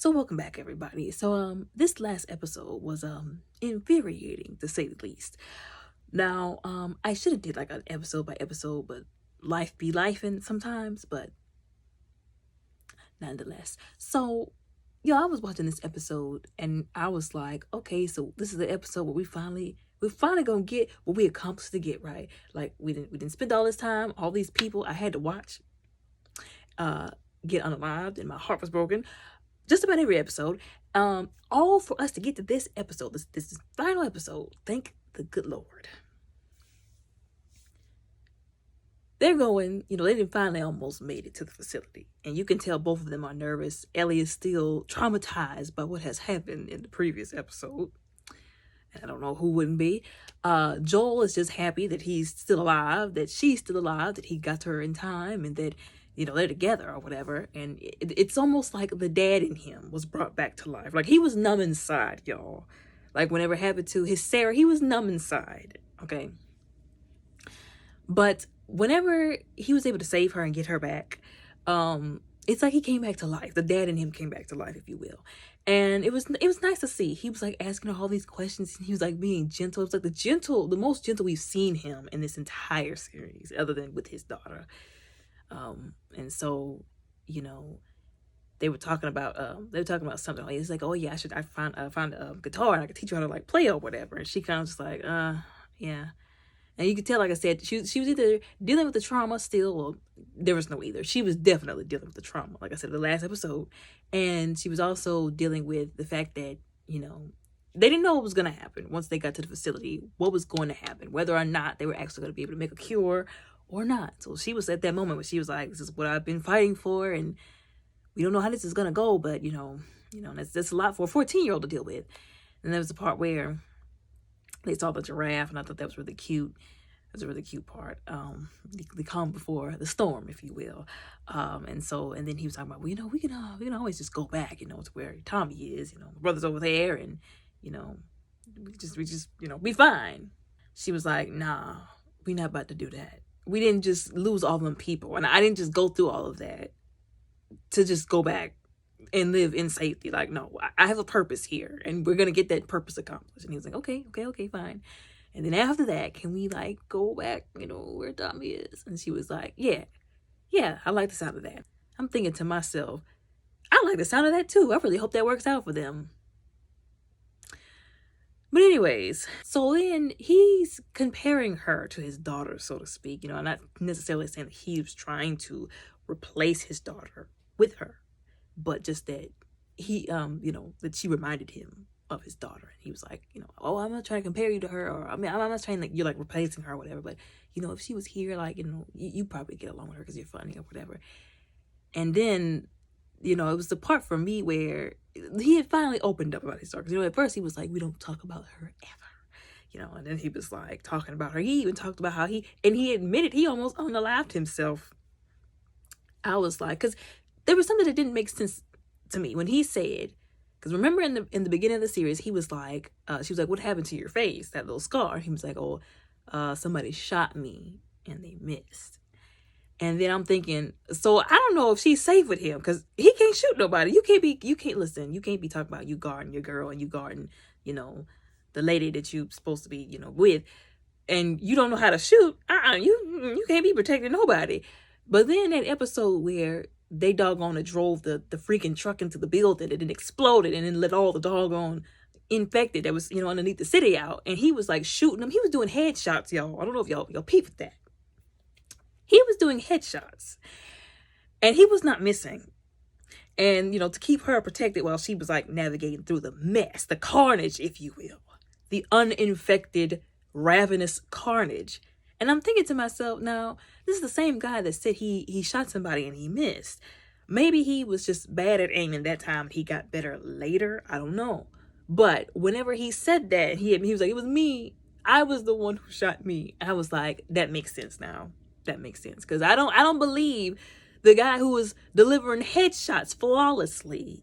So welcome back, everybody. So this last episode was infuriating to say the least. Now I should have did like an episode by episode, but life be lifing sometimes, but nonetheless. So I was watching this episode and I was like, okay, so this is the episode where we're finally gonna get what we accomplished to get, right? Like we didn't spend all this time, all these people I had to watch get unalived, and my heart was broken. Just about every episode. All for us to get to this episode, this final episode. Thank the good Lord. They're going, they finally almost made it to the facility. And you can tell both of them are nervous. Ellie is still traumatized by what has happened in the previous episode. And I don't know who wouldn't be. Joel is just happy that he's still alive, that she's still alive, that he got to her in time, and that they're together or whatever. And it's almost like the dad in him was brought back to life. Like he was numb inside, y'all. Like whenever it happened to his Sarah, he was numb inside. Okay. But whenever he was able to save her and get her back, it's like he came back to life. The dad in him came back to life, if you will. And it was nice to see. He was like asking her all these questions, and he was like being gentle. It was like the most gentle we've seen him in this entire series, other than with his daughter. And so, they were talking about something. Like, it's like, oh yeah, I found a guitar and I could teach her how to like play or whatever. And she kind of just like, yeah. And you could tell, like I said, she was either dealing with the trauma still, or there was no either. She was definitely dealing with the trauma, like I said, the last episode. And she was also dealing with the fact that, they didn't know what was going to happen once they got to the facility, what was going to happen, whether or not they were actually going to be able to make a cure or not. So she was at that moment where she was like, this is what I've been fighting for, and we don't know how this is going to go, but, that's a lot for a 14-year-old to deal with. And there was the part where they saw the giraffe, and I thought that was really cute. It was a really cute part. The calm before the storm, if you will. And then he was talking about, well, we can always just go back, to where Tommy is. My brother's over there, and we just be fine. She was like, nah, we not about to do that. We didn't just lose all them people, and I didn't just go through all of that to just go back and live in safety. Like, no, I have a purpose here, and we're gonna get that purpose accomplished. And he was like, okay, fine. And then after that, can we like go back, where Tommy is? And she was like, yeah, I like the sound of that. I'm thinking to myself, I like the sound of that too. I really hope that works out for them. But anyways, so then he's comparing her to his daughter, so to speak. I'm not necessarily saying that he was trying to replace his daughter with her, but just that he, that she reminded him of his daughter. And he was like, oh, I'm not trying to compare you to her, or I'm not trying like you're like replacing her or whatever, but if she was here, like, you probably get along with her because you're funny or whatever. And then, it was the part for me where he had finally opened up about his daughter. Because, at first he was like, we don't talk about her ever, and then he was like talking about her. He even talked about how he admitted he almost unalived himself. I was like, because there was something that didn't make sense to me when he said, because remember in the beginning of the series, he was like, she was like, what happened to your face, that little scar? He was like, oh, somebody shot me and they missed. And then I'm thinking, so I don't know if she's safe with him, because he can't shoot nobody. You can't be talking about you guarding your girl and you guarding, the lady that you supposed to be, with, and you don't know how to shoot. You can't be protecting nobody. But then that episode where they doggone drove the freaking truck into the building and it exploded and then let all the doggone infected that was, underneath the city out. And he was like shooting them. He was doing headshots, y'all. I don't know if y'all peeped that. He was doing headshots and he was not missing. And, to keep her protected while she was like navigating through the mess, the carnage, if you will, the uninfected, ravenous carnage. And I'm thinking to myself, now, this is the same guy that said he shot somebody and he missed. Maybe he was just bad at aiming that time and he got better later. I don't know. But whenever he said that, he was like, it was me. I was the one who shot me. I was like, that makes sense now. That makes sense. Because I don't believe the guy who was delivering headshots flawlessly.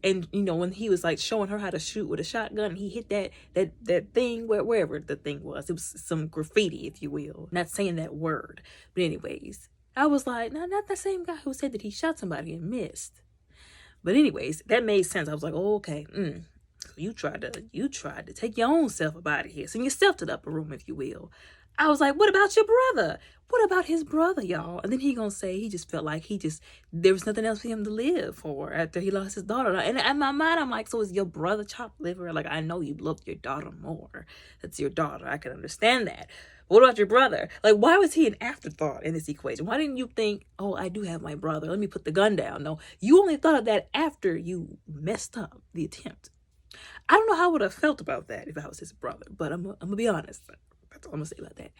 And, when he was like showing her how to shoot with a shotgun, he hit that thing wherever the thing was. It was some graffiti, if you will. Not saying that word. But anyways, I was like, no, not the same guy who said that he shot somebody and missed. But anyways, that made sense. I was like, oh, okay. So you tried to take your own self up out of here. Send yourself to the upper room, if you will. I was like, what about your brother? What about his brother, y'all? And then he gonna say he just felt like there was nothing else for him to live for after he lost his daughter. And in my mind, I'm like, so is your brother chopped liver? Like, I know you loved your daughter more. That's your daughter. I can understand that. What about your brother? Like, why was he an afterthought in this equation? Why didn't you think, oh, I do have my brother. Let me put the gun down. No, you only thought of that after you messed up the attempt. I don't know how I would have felt about that if I was his brother, but I'm going to be honest. That's all I'm going to say about that.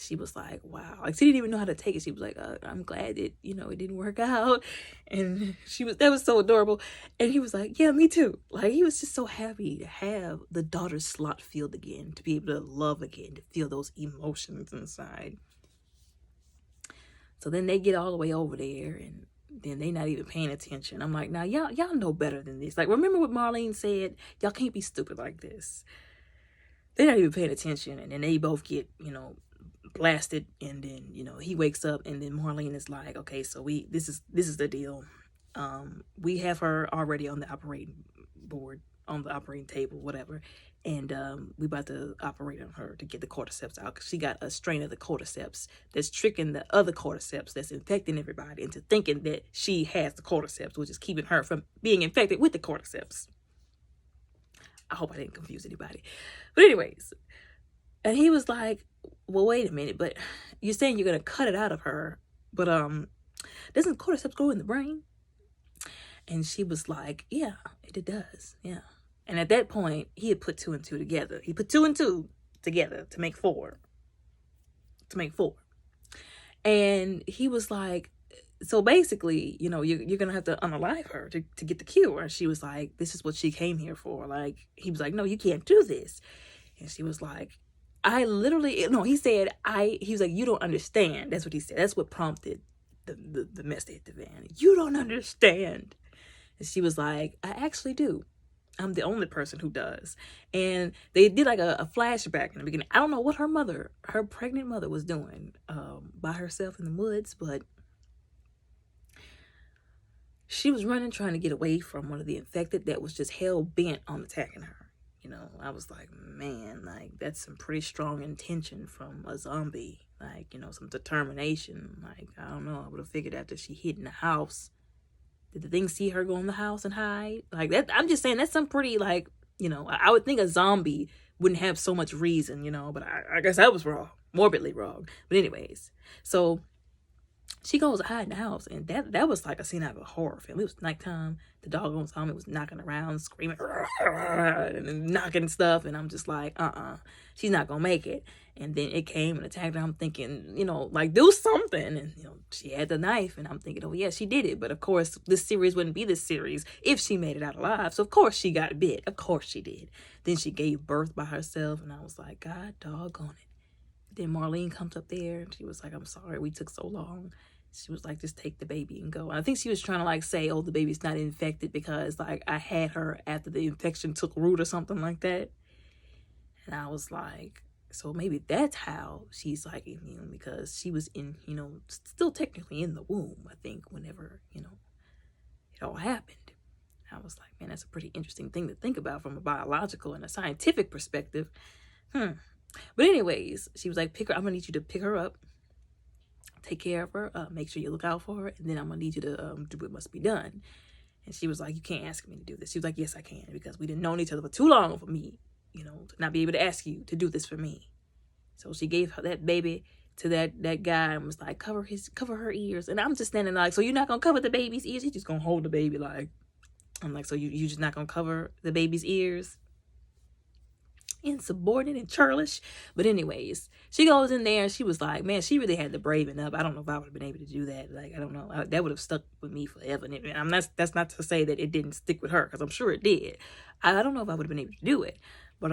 She was like, wow. Like, she didn't even know how to take it. She was like, I'm glad it didn't work out. And that was so adorable. And he was like, yeah, me too. Like, he was just so happy to have the daughter's slot filled again, to be able to love again, to feel those emotions inside. So then they get all the way over there, and then they not even paying attention. I'm like, now y'all know better than this. Like, remember what Marlene said? Y'all can't be stupid like this. They're not even paying attention, and then they both get, blasted, and then, he wakes up, and then Marlene is like, okay, so this is the deal. We have her already on the operating board, on the operating table, whatever, and we about to operate on her to get the cordyceps out, because she got a strain of the cordyceps that's tricking the other cordyceps that's infecting everybody into thinking that she has the cordyceps, which is keeping her from being infected with the cordyceps. I hope I didn't confuse anybody. But anyways, and he was like, well, wait a minute, but you're saying you're going to cut it out of her, but doesn't cordyceps grow in the brain? And she was like, yeah, it does, yeah. And at that point, he had put 2 and 2 together. He put 2 and 2 together to make 4. And he was like, so basically, you're going to have to unalive her to get the cure. And she was like, this is what she came here for. Like, he was like, no, you can't do this. And she was like, he was like, you don't understand. That's what he said. That's what prompted the mess that hit the van. You don't understand. And she was like, I actually do. I'm the only person who does. And they did like a flashback in the beginning. I don't know what her pregnant mother was doing by herself in the woods, but she was running, trying to get away from one of the infected that was just hell bent on attacking her. I was like, man, like, that's some pretty strong intention from a zombie. Like, some determination. Like, I don't know. I would have figured after she hid in the house. Did the thing see her go in the house and hide? Like, that, I'm just saying, that's some pretty, like, I would think a zombie wouldn't have so much reason, but I guess I was wrong. Morbidly wrong. But anyways, so she goes to hide in the house, and that was like a scene out of a horror film. It was nighttime. The doggone zombie was knocking around, screaming, and knocking stuff, and I'm just like, she's not gonna make it. And then it came and attacked her. I'm thinking, like, do something. And, she had the knife, and I'm thinking, oh, yeah, she did it. But, of course, this series wouldn't be this series if she made it out alive. So, of course, she got bit. Of course she did. Then she gave birth by herself, and I was like, God doggone it. Then Marlene comes up there, and she was like, I'm sorry we took so long. She was like, just take the baby and go. And I think she was trying to, like, say, oh, the baby's not infected because, like, I had her after the infection took root or something like that. And I was like, so maybe that's how she's, like, immune, because she was in, still technically in the womb, I think, whenever, it all happened. I was like, man, that's a pretty interesting thing to think about from a biological and a scientific perspective. But anyways, she was like, I'm going to need you to pick her up, take care of her, make sure you look out for her, and then I'm going to need you to do what must be done. And she was like, you can't ask me to do this. She was like, yes, I can, because we didn't know each other for too long for me, to not be able to ask you to do this for me. So she gave her that baby to that guy and was like, cover her ears. And I'm just standing like, so you're not going to cover the baby's ears? He's just going to hold the baby like, I'm like, so you just not going to cover the baby's ears? Insubordinate and churlish. But anyways, she goes in there and she was like, man, she really had to braven up. I don't know if I would have been able to do that. Like, I don't know. That would have stuck with me forever. And that's not to say that it didn't stick with her, because I'm sure it did. I don't know if I would have been able to do it. But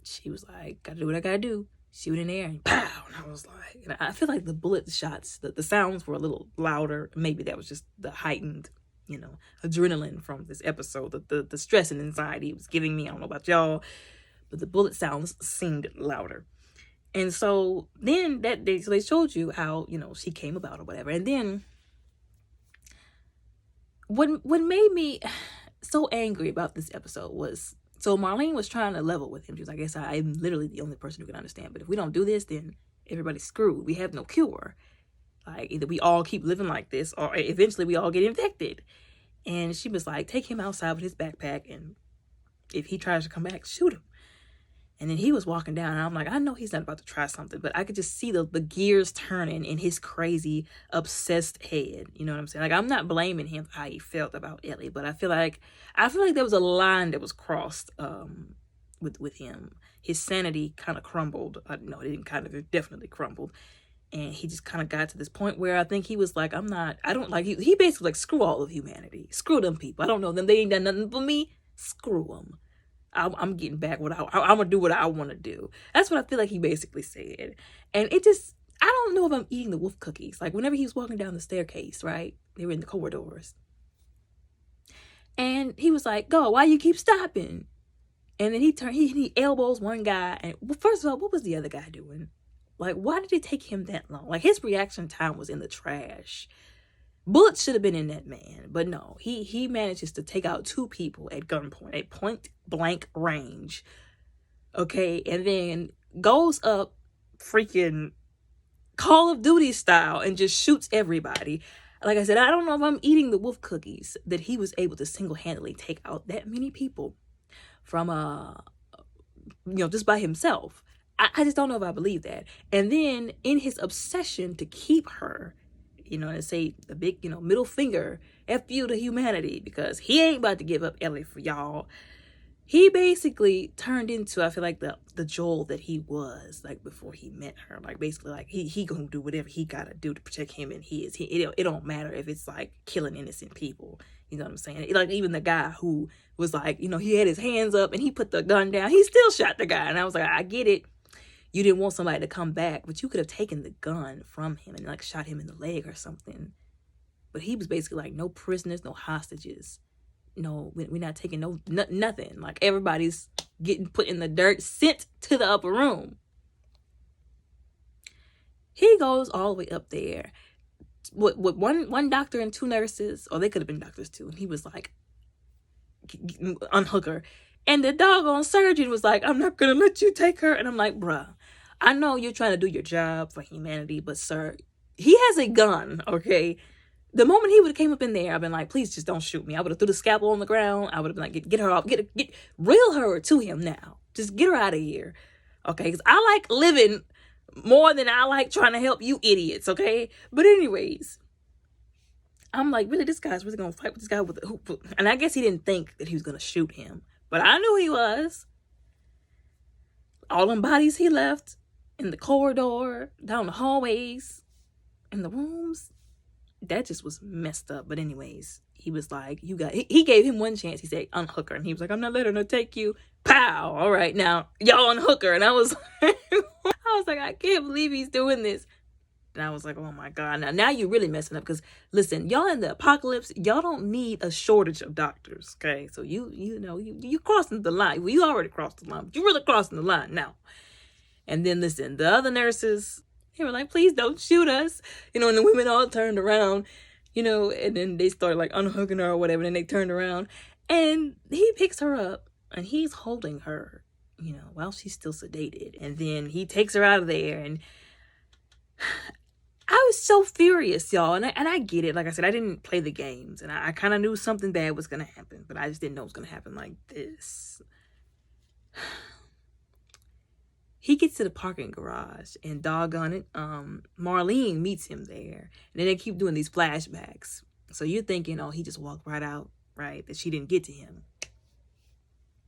she was like, gotta do what I gotta do. Shoot in there and pow. And I was like, and I feel like the bullet shots, the sounds were a little louder. Maybe that was just the heightened, adrenaline from this episode. The stress and anxiety it was giving me. I don't know about y'all, but the bullet sounds seemed louder. And so then they showed you how, she came about or whatever. And then what made me so angry about this episode was, so Marlene was trying to level with him. She was like, I guess I'm literally the only person who can understand. But if we don't do this, then everybody's screwed. We have no cure. Like, either we all keep living like this, or eventually we all get infected. And she was like, take him outside with his backpack, and if he tries to come back, shoot him. And then he was walking down, and I'm like, I know he's not about to try something, but I could just see the gears turning in his crazy, obsessed head. You know what I'm saying? Like, I'm not blaming him for how he felt about Ellie, but I feel like there was a line that was crossed with him. His sanity kind of crumbled. No, it didn't kind of, it definitely crumbled. And he just kind of got to this point where I think he was like, he basically like, screw all of humanity. Screw them people. I don't know them. They ain't done nothing for me. Screw them. I'm getting back I'm going to do what I want to do. That's what I feel like he basically said. And it just, I don't know if I'm eating the wolf cookies. Like, whenever he was walking down the staircase, right? They were in the corridors. And he was like, go, why you keep stopping? And then he elbows one guy. And, well, first of all, what was the other guy doing? Like, why did it take him that long? Like, his reaction time was in the trash. Bullets should have been in that man, but no, he manages to take out 2 people at gunpoint, at point blank range. Okay, and then goes up freaking Call of Duty style and just shoots everybody. Like I said, I don't know if I'm eating the wolf cookies that he was able to single-handedly take out that many people from just by himself. I just don't know if I believe that. And then in his obsession to keep her, and say the big, middle finger, F you to humanity, because he ain't about to give up Ellie for y'all. He basically turned into, I feel like, the Joel that he was, like, before he met her. Like, basically, like, he gonna do whatever he gotta do to protect him and his. It don't matter if it's, like, killing innocent people. You know what I'm saying? Like, even the guy who was, like, he had his hands up and he put the gun down, he still shot the guy. And I was like, I get it. You didn't want somebody to come back, but you could have taken the gun from him and, like, shot him in the leg or something. But he was basically like, no prisoners, no hostages. No, we're not taking nothing. Like, everybody's getting put in the dirt, sent to the upper room. He goes all the way up there with one doctor and 2 nurses, or they could have been doctors too. And he was like, unhook her. And the doggone surgeon was like, I'm not going to let you take her. And I'm like, bruh, I know you're trying to do your job for humanity, but sir, he has a gun, okay? The moment he would have came up in there, I've been like, please just don't shoot me. I would have threw the scalpel on the ground. I would have been like, get her off, reel her to him now. Just get her out of here, okay? Because I like living more than I like trying to help you idiots, okay? But anyways, I'm like, really, this guy's really going to fight with this guy with a hoop? And I guess he didn't think that he was going to shoot him. But I knew he was. All them bodies he left in the corridor, down the hallways, in the rooms, that just was messed up. But anyways, he was like, he gave him one chance. He said, unhook her. And he was like, I'm not letting her take you. Pow. All right, now, y'all unhook her. And I was like, I can't believe he's doing this. And I was like, oh my God. Now you're really messing up. Because listen, y'all in the apocalypse, y'all don't need a shortage of doctors. Okay. So you crossing the line. Well, you already crossed the line, but you're really crossing the line now. And then listen, the other nurses, they were like, please don't shoot us. And the women all turned around, and then they started like unhooking her or whatever. And then they turned around and he picks her up and he's holding her, while she's still sedated. And then he takes her out of there. And I was so furious, y'all. And I get it. Like I said, I didn't play the games. And I kind of knew something bad was going to happen. But I just didn't know it was going to happen like this. He gets to the parking garage. And doggone it, Marlene meets him there. And then they keep doing these flashbacks. So you're thinking, oh, he just walked right out, right? That she didn't get to him.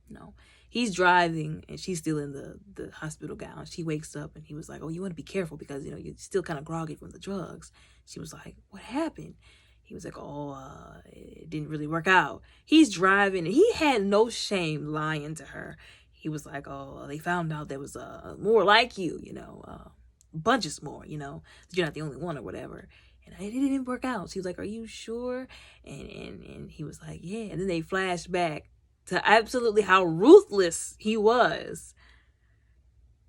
No. He's driving and she's still in the hospital gown. She wakes up and he was like, oh, you want to be careful because, you're still kind of groggy from the drugs. She was like, what happened? He was like, oh, it didn't really work out. He's driving and he had no shame lying to her. He was like, oh, they found out there was more like you, bunches more, that you're not the only one or whatever. And it didn't work out. She was like, are you sure? And he was like, yeah. And then they flashed back to absolutely how ruthless he was.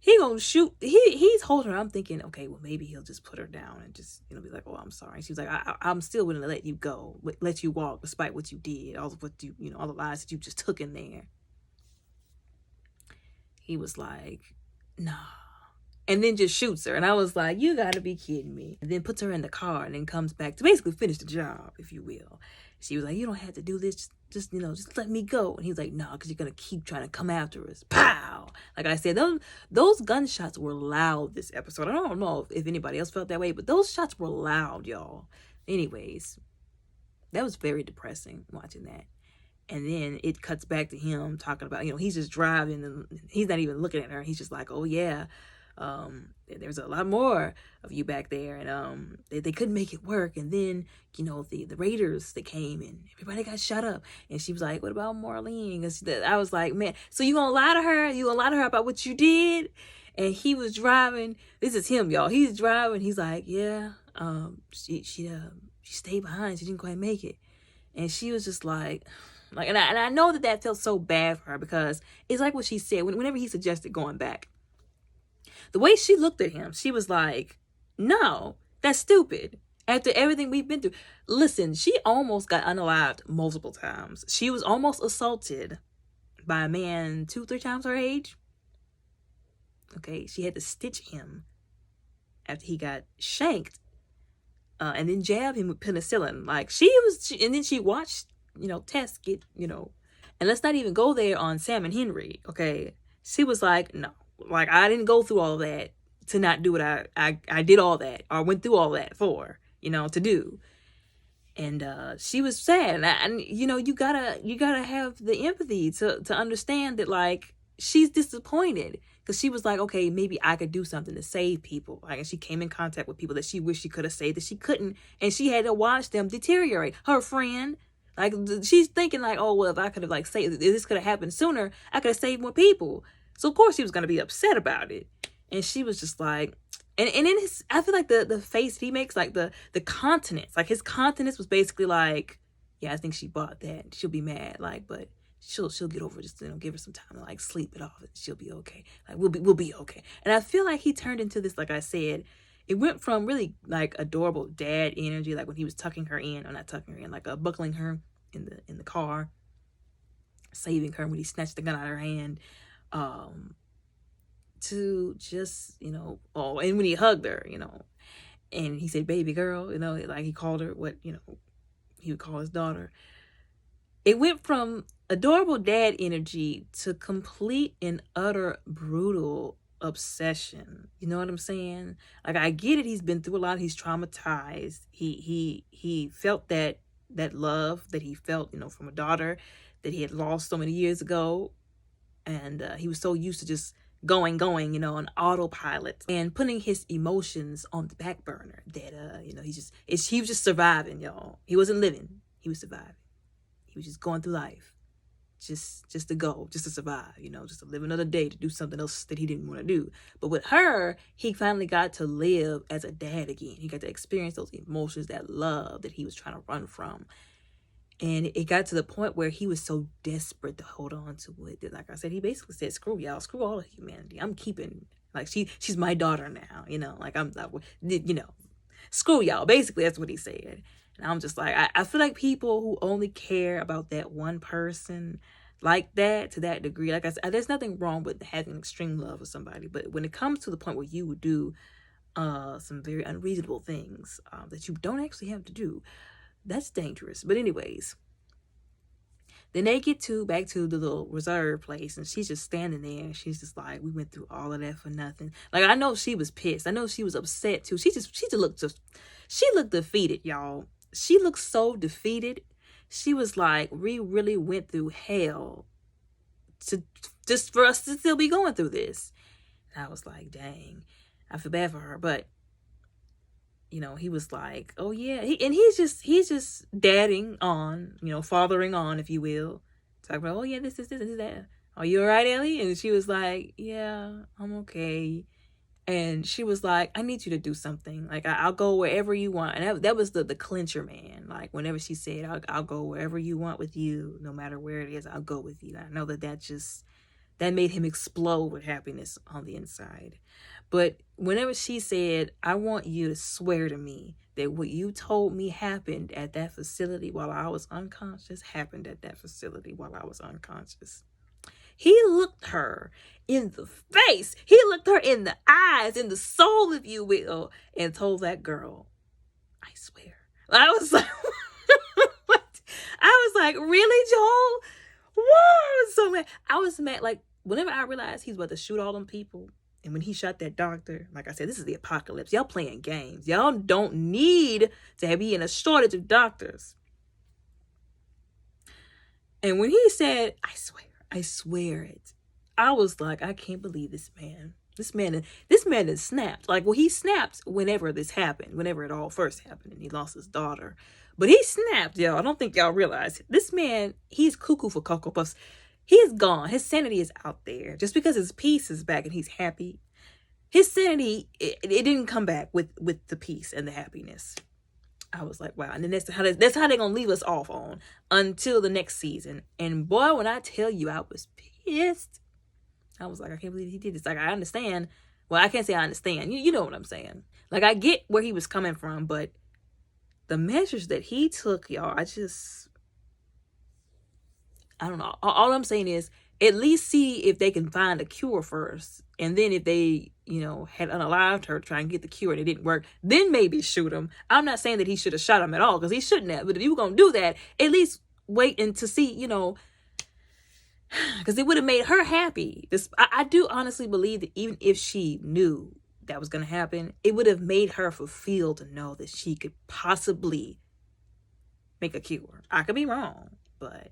he gonna shoot. He's holding her. I'm thinking, okay, well, maybe he'll just put her down and just, be like, oh, I'm sorry. She was like, I'm still willing to let you go, let you walk despite what you did, all of what all the lies that you just took in there. He was like, nah. And then just shoots her. And I was like, you gotta be kidding me. And then puts her in the car and then comes back to basically finish the job, if you will. She was like, you don't have to do this. Just let me go. And he was like, no, because you're going to keep trying to come after us. Pow! Like I said, those gunshots were loud this episode. I don't know if anybody else felt that way, but those shots were loud, y'all. Anyways, that was very depressing watching that. And then it cuts back to him talking about, he's just driving and he's not even looking at her. He's just like, oh, yeah. There's a lot more of you back there, and they couldn't make it work. And then the raiders, they came and everybody got shot up. And she was like, what about Marlene? I was like, man, so you gonna lie to her? You gonna lie to her about what you did? And he was driving. This is him, y'all. He's driving. He's like, yeah, she stayed behind. She didn't quite make it. And she was just like, and I know that felt so bad for her, because it's like what she said whenever he suggested going back. The way she looked at him, she was like, no, that's stupid. After everything we've been through. Listen, she almost got unalived multiple times. She was almost assaulted by a man 2-3 times her age. Okay, she had to stitch him after he got shanked. And then jab him with penicillin. And then she watched, Tess get, and let's not even go there on Sam and Henry, okay? She was like, no. Like, I didn't go through all that to not do what I did all that, or went through all that for, to do. And she was sad. And you gotta have the empathy to understand that, like, she's disappointed. Because she was like, okay, maybe I could do something to save people. Like, and she came in contact with people that she wished she could have saved, that she couldn't. And she had to watch them deteriorate. Her friend, like, she's thinking, like, oh, well, if I could have, like, saved, if this could have happened sooner, I could have saved more people. So, of course, he was going to be upset about it. And she was just like, and in his, I feel like the face he makes, like the countenance, like his countenance was basically like, yeah, I think she bought that. She'll be mad, like, but she'll get over it. Just, give her some time to, like, sleep it off. And she'll be okay. Like, we'll be okay. And I feel like he turned into this, like I said, it went from really, like, adorable dad energy, like when he was tucking her in, or not tucking her in, like buckling her in the car, saving her when he snatched the gun out of her hand. To just, and when he hugged her, and he said, baby girl, like he called her what, he would call his daughter. It went from adorable dad energy to complete and utter brutal obsession. You know what I'm saying? Like, I get it. He's been through a lot. He's traumatized. He felt that love that he felt, from a daughter that he had lost so many years ago. And he was so used to just going, on autopilot and putting his emotions on the back burner that, he was just surviving, y'all. He wasn't living. He was surviving. He was just going through life just to go, just to survive, just to live another day, to do something else that he didn't want to do. But with her, he finally got to live as a dad again. He got to experience those emotions, that love that he was trying to run from. And it got to the point where he was so desperate to hold on to it that, like I said, he basically said, screw y'all, screw all of humanity. I'm keeping, like, she's my daughter now, like, I'm not, screw y'all. Basically, that's what he said. And I'm just like, I feel like people who only care about that one person like that, to that degree, like I said, there's nothing wrong with having extreme love for somebody. But when it comes to the point where you would do some very unreasonable things that you don't actually have to do, that's dangerous. But anyways, then they get back to the little reserve place, and she's just standing there, and she's just like, we went through all of that for nothing. Like, I know she was pissed. I know she was upset too. She looked defeated, y'all. She looked so defeated. She was like, we really went through hell just for us to still be going through this. And I was like, dang, I feel bad for her. But he was like, oh yeah. He's just dadding on, fathering on, if you will. Talking about, oh yeah, this, that. Are you all right, Ellie? And she was like, yeah, I'm okay. And she was like, I need you to do something. Like, I'll go wherever you want. And that was the clincher, man. Like, whenever she said, I'll go wherever you want with you, no matter where it is, I'll go with you. And I know that that made him explode with happiness on the inside. But whenever she said, I want you to swear to me that what you told me happened at that facility while I was unconscious happened at that facility while I was unconscious. He looked her in the face. He looked her in the eyes, in the soul, if you will, and told that girl, I swear. I was like, what? I was like, really, Joel? Whoa, I was so mad. I was mad. Like, whenever I realized he's about to shoot all them people, and when he shot that doctor, like I said, this is the apocalypse. Y'all playing games. Y'all don't need to be in a shortage of doctors. And when he said, I swear it, I was like, I can't believe this man. This man is snapped. Like, well, he snapped whenever this happened, whenever it all first happened, and he lost his daughter. But he snapped, y'all. I don't think y'all realize. This man, he's cuckoo for Cocoa Puffs. He is gone. His sanity is out there. Just because his peace is back and he's happy, his sanity, it didn't come back with the peace and the happiness. I was like, wow. And then that's how they're going to leave us off on until the next season. And boy, when I tell you, I was pissed. I was like, I can't believe he did this. Like, I understand. Well, I can't say I understand. You know what I'm saying. Like, I get where he was coming from, but the measures that he took, y'all, I don't know. All I'm saying is at least see if they can find a cure first. And then if they, had unalived her, try and get the cure and it didn't work, then maybe shoot him. I'm not saying that he should have shot him at all, because he shouldn't have. But if you were going to do that, at least wait and to see, because it would have made her happy. I do honestly believe that even if she knew that was going to happen, it would have made her fulfilled to know that she could possibly make a cure. I could be wrong, but,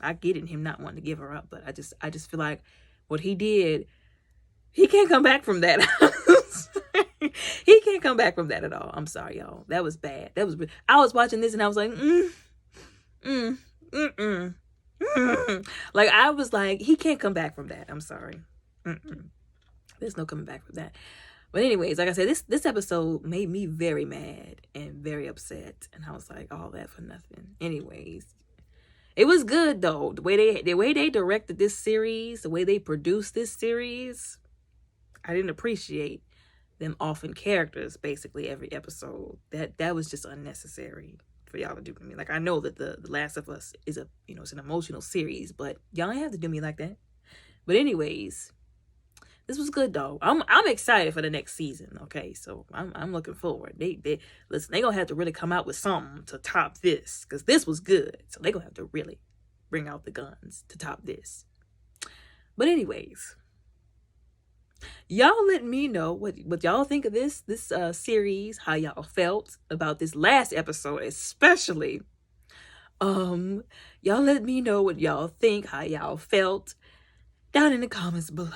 I get it in him not wanting to give her up. But I just feel like what he did, he can't come back from that. He can't come back from that at all. I'm sorry, y'all. That was bad. I was watching this and I was like, Like, I was like, he can't come back from that. I'm sorry. There's no coming back from that. But anyways, like I said, this episode made me very mad and very upset. And I was like, all that for nothing. Anyways, it was good though. The way they directed this series, the way they produced this series, I didn't appreciate them offing characters basically every episode. That was just unnecessary for y'all to do to me. Like, I know that the Last of Us is it's an emotional series, but y'all ain't have to do me like that. But anyways, this was good though. I'm excited for the next season. Okay, so I'm looking forward. They listen. They gonna have to really come out with something to top this, because this was good. So they gonna have to really bring out the guns to top this. But anyways, y'all let me know what y'all think of this series, how y'all felt about this last episode especially. Y'all let me know what y'all think, how y'all felt down in the comments below.